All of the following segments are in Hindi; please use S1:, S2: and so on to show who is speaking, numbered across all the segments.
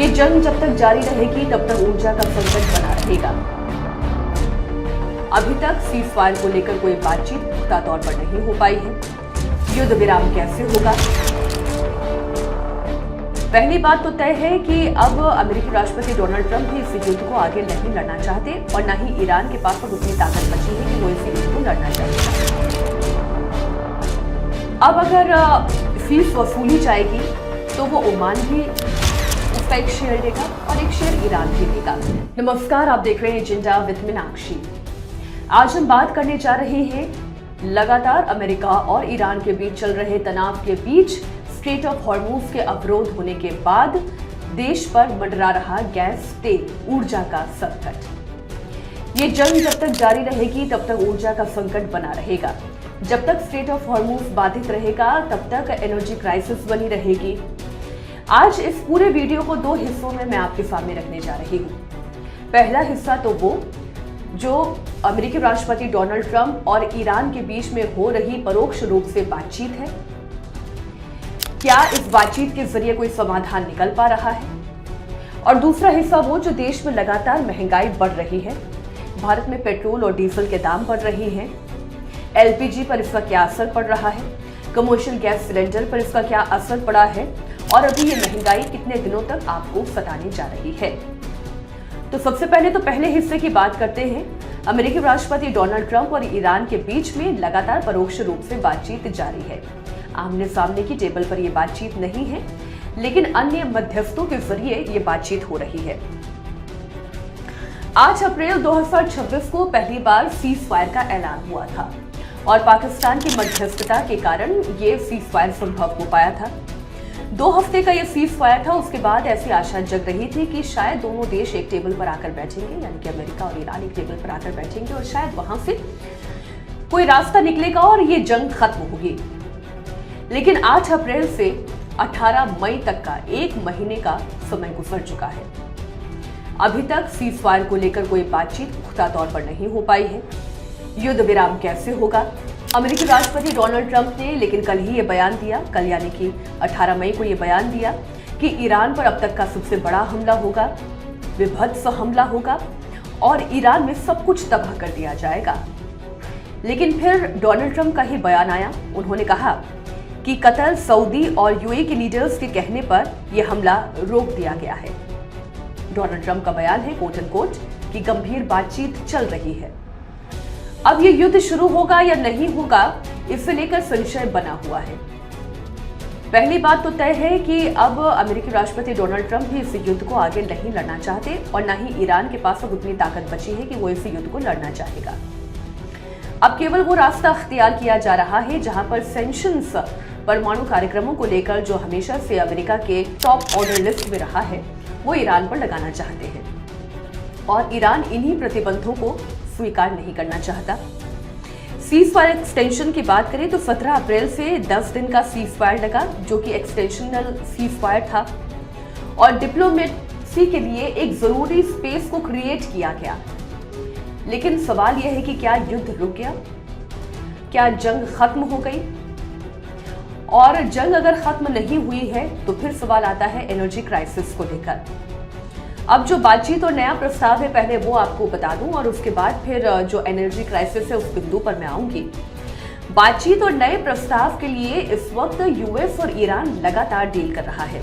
S1: ये जंग जब तक जारी रहेगी तब तक ऊर्जा का संकट बना रहेगा। अभी तक सीज फायर को लेकर कोई बातचीत पुख्ता तौर पर नहीं हो पाई है। युद्ध विराम कैसे होगा? पहली बात तो तय है कि अब अमेरिकी राष्ट्रपति डोनाल्ड ट्रंप भी इस युद्ध को आगे नहीं लड़ना चाहते और न ही ईरान के पास अब उतनी ताकत बची है कि वो इस युद्ध को लड़ना चाहेगा। अब अगर फीस वसूली जाएगी तो वो ओमान भी उसका एक शेयर देगा और एक शेयर ईरान भी देगा। नमस्कार, आप देख रहे हैं एजेंडा विद मीनाक्षी। आज हम बात करने जा रहे हैं लगातार अमेरिका और ईरान के बीच चल रहे तनाव के बीच स्ट्रेट ऑफ हॉर्मुज के अवरोध होने के बाद देश पर मंडरा रहा गैस तेल ऊर्जा का संकट। ये जंग जब तक जारी रहेगी तब तक ऊर्जा का संकट बना रहेगा। जब तक स्ट्रेट ऑफ हॉर्मुज बाधित रहेगा तब तक एनर्जी क्राइसिस बनी रहेगी। आज इस पूरे वीडियो को दो हिस्सों में मैं आपके सामने रखने जा रही हूँ। पहला हिस्सा तो वो जो अमेरिकी राष्ट्रपति डोनाल्ड ट्रंप और ईरान के बीच में हो रही परोक्ष रूप से बातचीत है। क्या इस बातचीत के जरिए कोई समाधान निकल पा रहा है? और दूसरा हिस्सा वो जो देश में लगातार महंगाई बढ़ रही है, भारत में पेट्रोल और डीजल के दाम बढ़ रहे हैं, एलपीजी पर इसका क्या असर पड़ रहा है, कमर्शियल गैस सिलेंडर पर इसका क्या असर पड़ा है और अभी ये महंगाई कितने दिनों तक आपको सताने जा रही है। तो सबसे पहले तो पहले हिस्से की बात करते हैं। अमेरिकी राष्ट्रपति डोनाल्ड ट्रंप और ईरान के बीच में लगातार परोक्ष रूप से बातचीत जारी है। आमने सामने की टेबल पर यह बातचीत नहीं है, लेकिन अन्य मध्यस्थों के जरिए ये बातचीत हो रही है। 8 अप्रैल 2026 को पहली बार सीज फायर का ऐलान हुआ था और पाकिस्तान की मध्यस्थता के कारण ये सीज फायर संभव हो पाया था। 2 हफ्ते का ये सीज फायर था। उसके बाद ऐसी आशा जग रही थी कि शायद दोनों देश एक टेबल पर आकर बैठेंगे, यानी कि अमेरिका और ईरान एक टेबल पर आकर बैठेंगे और शायद वहां से कोई रास्ता निकलेगा और ये जंग खत्म होगी। लेकिन 8 अप्रैल से 18 मई तक का 1 महीने का समय गुजर चुका है। अभी तक सीज फायर को लेकर कोई बातचीत पुख्ता तौर पर नहीं हो पाई है। युद्ध विराम कैसे होगा? अमेरिकी राष्ट्रपति डोनाल्ड ट्रंप ने लेकिन कल ही ये बयान दिया, कल यानी कि 18 मई को ये बयान दिया कि ईरान पर अब तक का सबसे बड़ा हमला होगा, विभत्स हमला होगा और ईरान में सब कुछ तबाह कर दिया जाएगा। लेकिन फिर डोनाल्ड ट्रंप का ही बयान आया। उन्होंने कहा कि कतर, सऊदी और यूएई के लीडर्स के कहने पर यह हमला रोक दिया गया है। डोनाल्ड ट्रंप का बयान है कोट एंड कोट कि गंभीर बातचीत चल रही है। अब ये युद्ध शुरू होगा या नहीं होगा, इससे लेकर संशय बना हुआ है। पहली बात तो तय है कि अब अमेरिकी राष्ट्रपति डोनाल्ड ट्रंप भी इस युद्ध को आगे नहीं लड़ना चाहते और न ही ईरान के पास अब उतनी ताकत बची है कि वो इस युद्ध को लड़ना चाहेगा। अब केवल वो रास्ता अख्तियार किया जा रहा है जहां पर सैंक्शंस, परमाणु कार्यक्रमों को लेकर जो हमेशा से अमेरिका के टॉप ऑर्डर लिस्ट में रहा है, वो ईरान पर लगाना चाहते हैं और ईरान इन्हीं प्रतिबंधों को स्वीकार नहीं करना चाहता। सीज फायर एक्सटेंशन की बात करें तो 17 अप्रैल से 10 दिन का सीज फायर लगा, जो कि एक्सटेंशनल सीज फायर था और डिप्लोमेसी के लिए एक जरूरी स्पेस को क्रिएट किया गया। लेकिन सवाल यह है कि क्या युद्ध रुक गया? क्या जंग खत्म हो गई? और जंग अगर खत्म नहीं हुई है तो फिर सवाल आता है एनर्जी क्राइसिस को लेकर। अब जो बातचीत और नया प्रस्ताव है, पहले वो आपको बता दूं और उसके बाद फिर जो एनर्जी क्राइसिस है उस बिंदु पर मैं आऊंगी। बातचीत और नए प्रस्ताव के लिए इस वक्त यूएस और ईरान लगातार डील कर रहा है।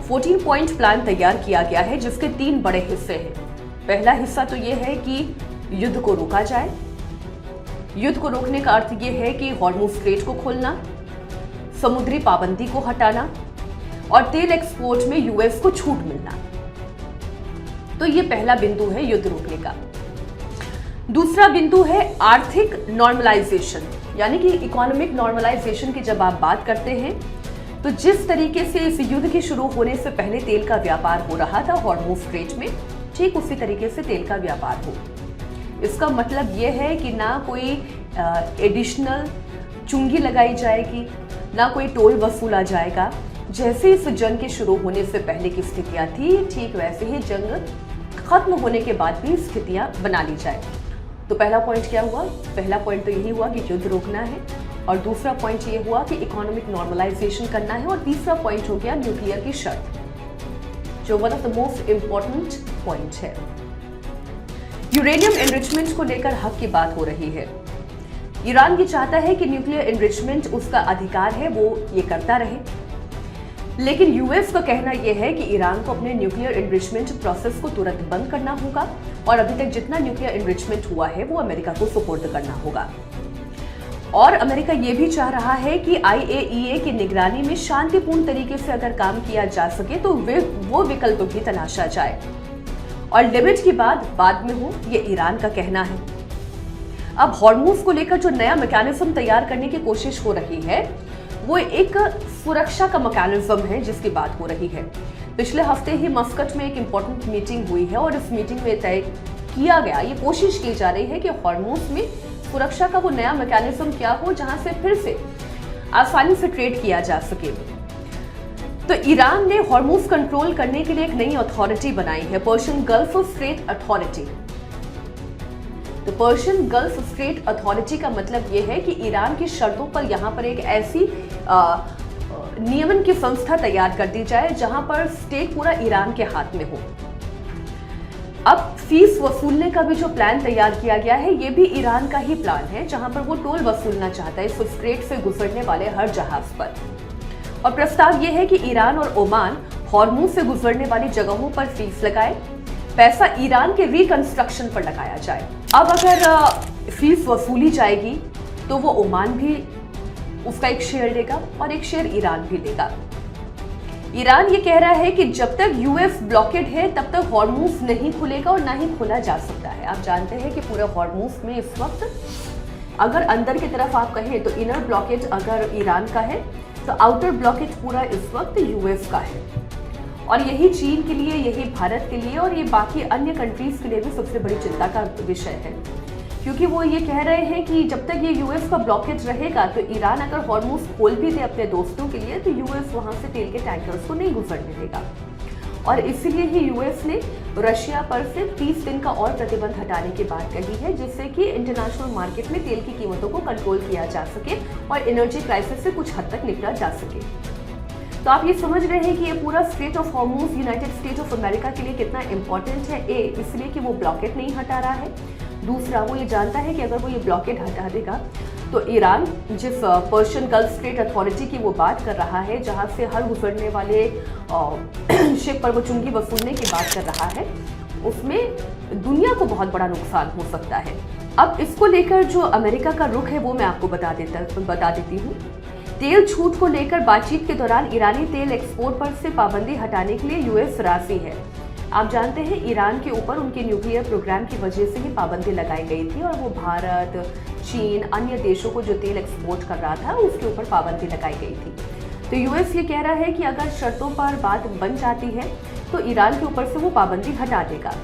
S1: 14 पॉइंट प्लान तैयार किया गया है जिसके 3 बड़े हिस्से हैं। पहला हिस्सा तो ये है कि युद्ध को रोका जाए। युद्ध को रोकने का अर्थ ये है कि हॉर्मुज स्ट्रेट को खोलना, समुद्री पाबंदी को हटाना और तेल एक्सपोर्ट में यूएस को छूट मिलना। तो ये पहला बिंदु है युद्ध रोकने का। दूसरा बिंदु है आर्थिक नॉर्मलाइजेशन, यानी कि इकोनॉमिक नॉर्मलाइजेशन की जब आप बात करते हैं तो जिस तरीके से इस युद्ध के शुरू होने से पहले तेल का व्यापार हो रहा था हॉर्मुज स्ट्रेट में, ठीक उसी तरीके से तेल का व्यापार हो। इसका मतलब यह है कि ना कोई एडिशनल चुंगी लगाई जाएगी, ना कोई टोल वसूला जाएगा। जैसे इस जंग के शुरू होने से पहले की स्थितियां थी, ठीक वैसे ही जंग खत्म होने के बाद भी स्थितियां बना ली जाए। तो पहला पॉइंट क्या हुआ? पहला पॉइंट तो यही हुआ कि युद्ध रोकना है और दूसरा पॉइंट ये हुआ कि इकोनॉमिक नॉर्मलाइजेशन करना है और तीसरा पॉइंट हो गया न्यूक्लियर की शर्त। जो one of the most important point है। यूरेनियम एनरिचमेंट को लेकर हक की बात हो रही है। ईरान ये चाहता है कि न्यूक्लियर एनरिचमेंट उसका अधिकार है, वो ये करता रहे, लेकिन यूएस का कहना यह है कि ईरान को अपने न्यूक्लियर एनरिचमेंट प्रोसेस को तुरंत बंद करना होगा और अभी तक जितना न्यूक्लियर एनरिचमेंट हुआ है वो अमेरिका को सुपुर्द करना होगा। और अमेरिका ये भी चाह रहा है कि IAEA की निगरानी में शांतिपूर्ण तरीके से अगर काम किया जा सके तो वो विकल्प भी तलाशा जाए और लिमिट की बात बाद में हो, ये ईरान का कहना है। अब हॉर्मुज को लेकर जो नया मैकेनिज्म तैयार करने की कोशिश हो रही है वो एक सुरक्षा का मैकेनिज्म है जिसकी बात हो रही है। पिछले हफ्ते ही मस्कट में एक इंपॉर्टेंट मीटिंग हुई है और इस मीटिंग में तय किया गया, ये कोशिश की जा रही है कि हॉर्मुज में सुरक्षा का वो नया मैकेनिज्म क्या हो जहां से फिर से आसानी से ट्रेड किया जा सके। तो ईरान ने हॉर्मुज कंट्रोल करने के लिए एक नई अथॉरिटी बनाई है, पर्शियन गल्फ स्ट्रेट अथॉरिटी। तो पर्शियन गल्फ स्ट्रेट अथॉरिटी का मतलब यह है कि ईरान की शर्तों पर यहां पर एक ऐसी नियमन की संस्था तैयार कर दी जाए जहां पर स्टेक पूरा ईरान के हाथ में हो। अब फीस वसूलने का भी जो प्लान तैयार किया गया है ये भी ईरान का ही प्लान है, जहां पर वो टोल वसूलना चाहता है इस स्ट्रेट से गुजरने वाले हर जहाज पर। और प्रस्ताव ये है कि ईरान और ओमान हॉर्मुज से गुजरने वाली जगहों पर फीस लगाए, पैसा ईरान के रिकंस्ट्रक्शन पर लगाया जाए। अब अगर फीस वसूली जाएगी तो वो ओमान भी उसका एक शेयर लेगा और एक शेयर ईरान भी लेगा। ईरान ये कह रहा है कि जब तक यूएस ब्लॉकेड है तब तक हॉर्मुज नहीं खुलेगा और ना ही खोला जा सकता है। आप जानते हैं कि पूरे हॉर्मुज में इस वक्त अगर अंदर की तरफ आप कहें तो इनर ब्लॉकेज अगर ईरान का है तो आउटर ब्लॉकेज पूरा इस वक्त यूएस का है। और यही चीन के लिए, यही भारत के लिए और ये बाकी अन्य कंट्रीज के लिए भी सबसे बड़ी चिंता का विषय है, क्योंकि वो ये कह रहे हैं कि जब तक ये यूएस का ब्लॉकेज रहेगा तो ईरान अगर हॉर्मुज खोल भी दे अपने दोस्तों के लिए तो यूएस वहां से तेल के टैंकर्स को नहीं गुजरने देगा। और इसीलिए ही यूएस ने रशिया पर से 30 दिन का और प्रतिबंध हटाने की बात कही है, जिससे कि इंटरनेशनल मार्केट में तेल की कीमतों को कंट्रोल किया जा सके और एनर्जी क्राइसिस से कुछ हद तक निपटा जा सके। तो आप ये समझ रहे हैं कि ये पूरा straight of Hormuz United states of America के लिए कितना इंपॉर्टेंट है। इसलिए कि वो ब्लॉकेट नहीं हटा रहा है, दूसरा वो ये जानता है कि अगर वो ये ब्लॉकेट हटा देगा तो ईरान जिस पर्शियन गल्फ स्ट्रेट अथॉरिटी की वो बात कर रहा है, जहां से हर गुजरने वाले शिप पर वो चुंगी वसूलने की बात कर रहा है, उसमें दुनिया को बहुत बड़ा नुकसान हो सकता है। अब इसको लेकर जो अमेरिका का रुख है वो मैं आपको बता देती हूँ। तेल छूट को लेकर बातचीत के दौरान ईरानी तेल एक्सपोर्ट पर से पाबंदी हटाने के लिए यूएस राजी है। आप जानते हैं ईरान के ऊपर उनके न्यूक्लियर प्रोग्राम की वजह से ही पाबंदी लगाई गई थी और वो भारत, चीन, अन्य देशों को जो तेल एक्सपोर्ट कर रहा था उसके ऊपर पाबंदी लगाई गई थी। तो यूएस ये कह रहा है कि अगर शर्तों पर बात बन जाती है तो ईरान के ऊपर से वो पाबंदी हटा देगा।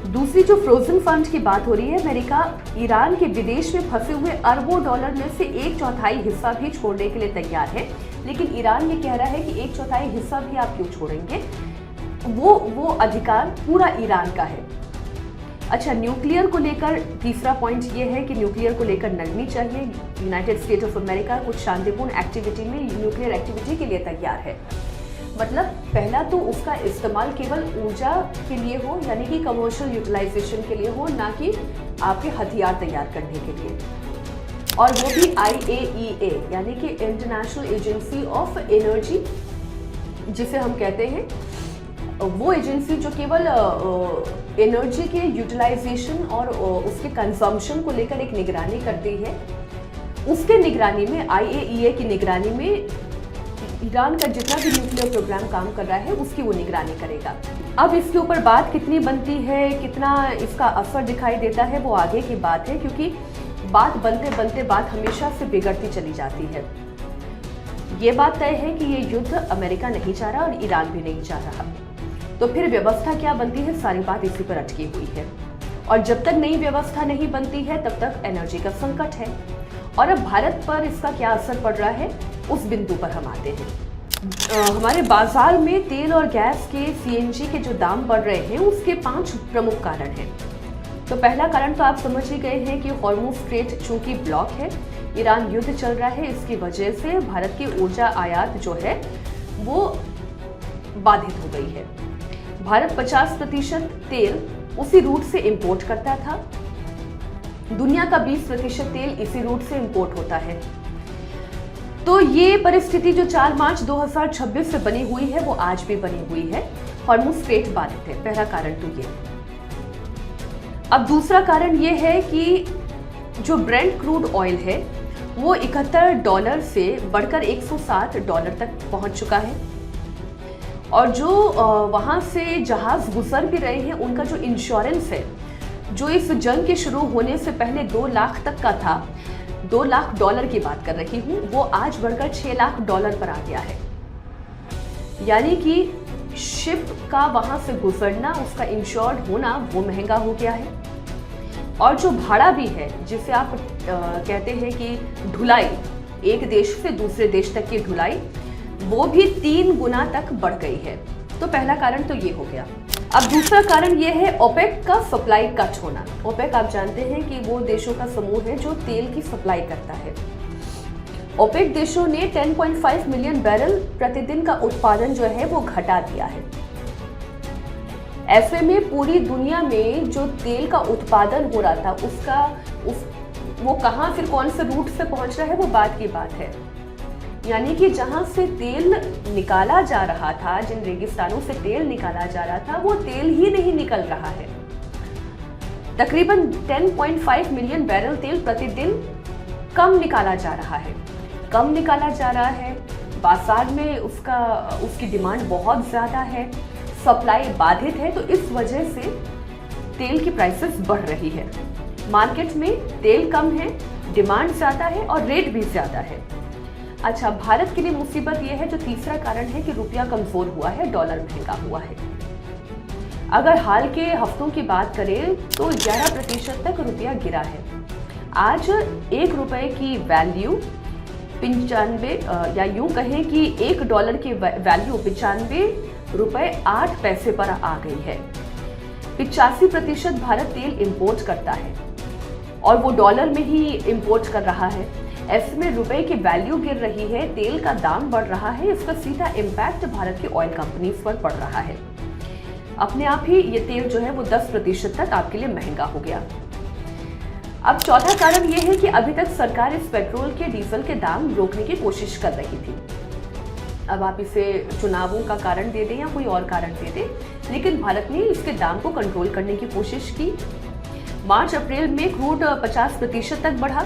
S1: दूसरी जो फ्रोजन फंड की बात हो रही है, अमेरिका ईरान के विदेश में फंसे हुए अरबों डॉलर में से 1/4 हिस्सा भी छोड़ने के लिए तैयार है, लेकिन ईरान ये कह रहा है कि 1/4 हिस्सा भी आप क्यों छोड़ेंगे, वो अधिकार पूरा ईरान का है। अच्छा, न्यूक्लियर को लेकर तीसरा पॉइंट ये है कि न्यूक्लियर को लेकर नरमी चाहिए। यूनाइटेड स्टेट्स ऑफ अमेरिका कुछ शांतिपूर्ण एक्टिविटी में न्यूक्लियर एक्टिविटी के लिए तैयार है। मतलब पहला तो उसका इस्तेमाल केवल ऊर्जा के लिए हो, यानी कि कमर्शियल यूटिलाइजेशन के लिए हो, ना कि आपके हथियार तैयार करने के लिए, और वो भी IAEA यानी कि इंटरनेशनल एजेंसी ऑफ एनर्जी जिसे हम कहते हैं, वो एजेंसी जो केवल एनर्जी के यूटिलाइजेशन और उसके कंजम्पशन को लेकर एक निगरानी करती है, उसके निगरानी में IAEA की निगरानी में ईरान का जितना भी न्यूक्लियर प्रोग्राम काम कर रहा है उसकी वो निगरानी करेगा। अब इसके ऊपर बात कितनी बनती है, कितना इसका असर दिखाई देता है, वो आगे की बात है, क्योंकि बात बनते बनते बात हमेशा से बिगड़ती चली जाती है। ये बात तय है कि ये युद्ध अमेरिका नहीं चाह रहा और ईरान भी नहीं चाह रहा, तो फिर व्यवस्था क्या बनती है, सारी बात इसी पर अटकी हुई है। और जब तक नई व्यवस्था नहीं बनती है तब तक एनर्जी का संकट है। और अब भारत पर इसका क्या असर पड़ रहा है, उस बिंदु पर हम आते हैं। हमारे बाजार में तेल और गैस के CNG के जो दाम बढ़ रहे हैं उसके 5 प्रमुख कारण हैं। तो पहला कारण तो आप समझ ही गए हैं कि हॉर्मुज स्ट्रेट चूंकि ब्लॉक है, ईरान युद्ध चल रहा है, इसकी वजह से भारत की ऊर्जा आयात जो है वो बाधित हो गई है। भारत 50% तेल उसी रूट से इंपोर्ट करता था। दुनिया का 20% तेल इसी रूट से इंपोर्ट होता है। तो ये परिस्थिति जो 4 मार्च 2026 से बनी हुई है वो आज भी बनी हुई है। हॉर्मुज स्ट्रेट बाधित है, पहला कारण तो ये। अब दूसरा कारण ये है कि जो ब्रेंट क्रूड ऑयल है वो $71 से बढ़कर $107 तक पहुंच चुका है। और जो वहां से जहाज गुजर भी रहे हैं उनका जो इंश्योरेंस है, जो इस जंग के शुरू होने से पहले 2 लाख तक का था, $2 लाख की बात कर रही हूँ, वो आज बढ़कर $6 लाख पर आ गया है। यानी कि शिप का वहां से गुजरना, उसका इंश्योर्ड होना वो महंगा हो गया है। और जो भाड़ा भी है, जिसे आप कहते हैं कि ढुलाई, एक देश से दूसरे देश तक की ढुलाई, वो भी 3 गुना तक बढ़ गई है। तो पहला कारण तो ये हो गया। अब दूसरा कारण ये है ओपेक का सप्लाई कट होना। ओपेक आप जानते हैं कि वो देशों का समूह है जो तेल की सप्लाई करता है। ओपेक देशों ने 10.5 मिलियन बैरल प्रतिदिन का उत्पादन जो है वो घटा दिया है। ऐसे में पूरी दुनिया में जो तेल का उत्पादन हो रहा था वो कहां, फिर कौन से रूट से पहुंच रहा है, वो बात की बात है। यानी कि जहां से तेल निकाला जा रहा था, जिन रेगिस्तानों से तेल निकाला जा रहा था, वो तेल ही नहीं निकल रहा है। तकरीबन 10.5 मिलियन बैरल तेल प्रतिदिन कम निकाला जा रहा है। कम निकाला जा रहा है, बाजार में उसकी डिमांड बहुत ज्यादा है, सप्लाई बाधित है। तो इस वजह से तेल की प्राइसेस बढ़ रही है। मार्केट में तेल कम है, डिमांड ज्यादा है और रेट भी ज्यादा है। अच्छा, भारत के लिए मुसीबत यह है, जो तीसरा कारण है कि रुपया कमजोर हुआ है, डॉलर महंगा हुआ है। अगर हाल के हफ्तों की बात करें तो 11% तक रुपया गिरा है। आज $1 की वैल्यू 95, या यूं कहें कि $1 की वैल्यू $95.08 पर आ गई है। 85% भारत तेल इंपोर्ट करता है और वो डॉलर में ही इंपोर्ट कर रहा है। ऐसे में रुपए की वैल्यू गिर रही है, तेल का दाम बढ़ रहा है। इसका सीधा इम्पैक्ट भारत की ऑयल कंपनीज पर पड़ रहा है। अपने आप ही ये तेल जो है वो 10% तक आपके लिए महंगा हो गया। अब चौथा कारण ये है कि अभी तक सरकार इस पेट्रोल के, डीजल के दाम रोकने की कोशिश कर रही थी। अब आप इसे चुनावों का कारण दे दें या कोई और कारण दे दें, लेकिन भारत ने इसके दाम को कंट्रोल करने की कोशिश की। मार्च अप्रैल में क्रूड 50% तक बढ़ा,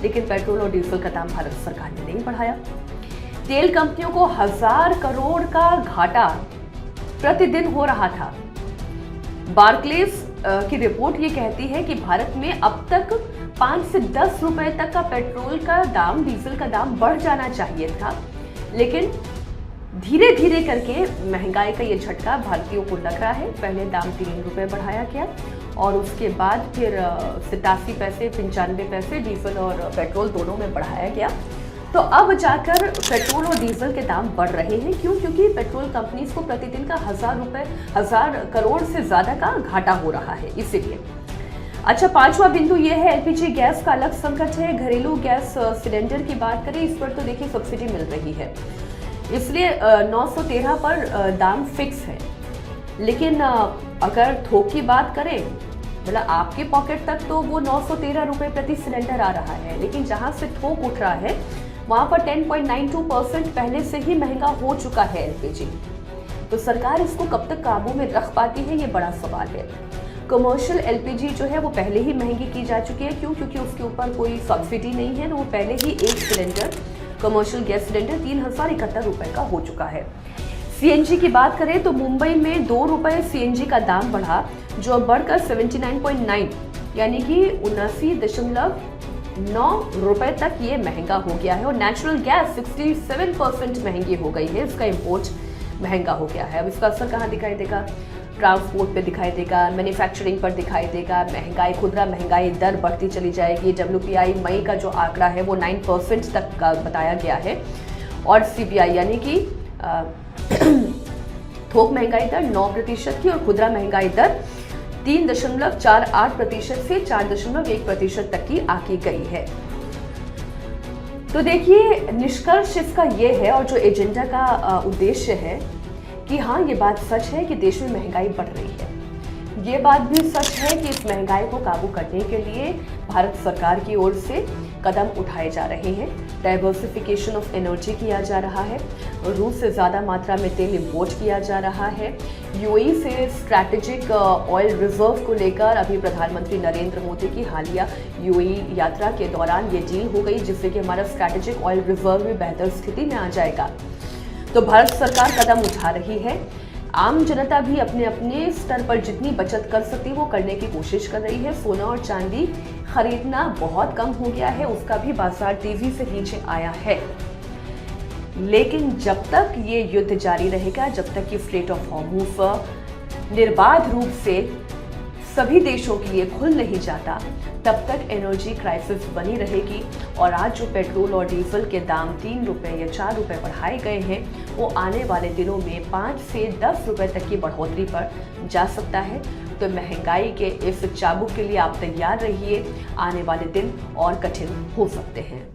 S1: लेकिन पेट्रोल और डीजल का दाम भारत सरकार ने नहीं बढ़ाया। तेल कंपनियों को 1000 करोड़ का घाटा प्रतिदिन हो रहा था। बार्कलेस की रिपोर्ट ये कहती है कि भारत में अब तक 5 से 10 रुपए तक का पेट्रोल का दाम, डीजल का दाम बढ़ जाना चाहिए था, लेकिन धीरे धीरे करके महंगाई का ये झटका भारतीयों को लग रहा है। पहले दाम 3 रुपए बढ़ाया गया और उसके बाद फिर 87 पैसे, 95 पैसे डीजल और पेट्रोल दोनों में बढ़ाया गया। तो अब जाकर पेट्रोल और डीजल के दाम बढ़ रहे हैं। क्यों? क्योंकि पेट्रोल कंपनीज को प्रतिदिन का 1000 करोड़ से ज्यादा का घाटा हो रहा है, इसीलिए। अच्छा, पांचवा बिंदु ये है एलपीजी गैस का अलग संकट है। घरेलू गैस सिलेंडर की बात करें, इस पर तो देखिए सब्सिडी मिल रही है, इसलिए 913 पर दाम फिक्स है। लेकिन अगर थोक की बात करें, मतलब आपके पॉकेट तक तो वो 913 रुपए प्रति सिलेंडर आ रहा है, लेकिन जहां से थोक उठ रहा है वहां पर 10.92% पहले से ही महंगा हो चुका है एलपीजी। तो सरकार इसको कब तक काबू में रख पाती है, ये बड़ा सवाल है। कमर्शियल एलपीजी जो है वो पहले ही महंगी की जा चुकी है। क्यों? क्योंकि उसके ऊपर कोई सब्सिडी नहीं है, तो वो पहले ही एक सिलेंडर, कमर्शियल गैस सिलेंडर 3071 रुपए का हो चुका है। सीएनजी की बात करें तो मुंबई में 2 रुपए सीएनजी का दाम बढ़ा, जो बढ़कर 79.9 यानी कि 79.9 रुपए तक ये महंगा हो गया है। और नेचुरल गैस 67% महंगी हो गई है, इसका इंपोर्ट महंगा हो गया है। अब इसका असर कहाँ दिखाई देगा? ट्रांसपोर्ट पे दिखाई देगा, मैन्युफैक्चरिंग पर दिखाई देगा, महंगाई, खुदरा महंगाई दर बढ़ती चली जाएगी। WPI मई का जो आंकड़ा है वो 9% तक का बताया गया है और CPI यानी कि थोक महंगाई दर 9% की और खुदरा महंगाई दर 3.48% से 4.1% तक की आकी गई है। तो देखिए, निष्कर्ष इसका ये है और जो एजेंडा का उद्देश्य है कि हाँ, ये बात सच है कि देश में महंगाई बढ़ रही है। ये बात भी सच है कि इस महंगाई को काबू करने के लिए भारत सरकार की ओर से कदम उठाए जा रहे हैं। डाइवर्सिफिकेशन ऑफ एनर्जी किया जा रहा है, रूस से ज़्यादा मात्रा में तेल इंपोर्ट किया जा रहा है। यूएई से स्ट्रैटेजिक ऑयल रिजर्व को लेकर अभी प्रधानमंत्री नरेंद्र मोदी की हालिया यूएई यात्रा के दौरान ये डील हो गई, जिससे कि हमारा स्ट्रैटेजिक ऑयल रिजर्व भी बेहतर स्थिति में आ जाएगा। तो भारत सरकार कदम उठा रही है। आम जनता भी अपने अपने स्तर पर जितनी बचत कर सकती है वो करने की कोशिश कर रही है। सोना और चांदी खरीदना बहुत कम हो गया है, उसका भी बाजार तेजी से नीचे आया है। लेकिन जब तक ये युद्ध जारी रहेगा, जब तक कि स्ट्रेट ऑफ हॉर्मुज निर्बाध रूप से सभी देशों के लिए खुल नहीं जाता, तब तक एनर्जी क्राइसिस बनी रहेगी। और आज जो पेट्रोल और डीजल के दाम 3 रुपए या 4 रुपए बढ़ाए गए हैं, वो आने वाले दिनों में 5 से 10 रुपए तक की बढ़ोतरी पर जा सकता है। तो महंगाई के इस चाबुक के लिए आप तैयार रहिए, आने वाले दिन और कठिन हो सकते हैं।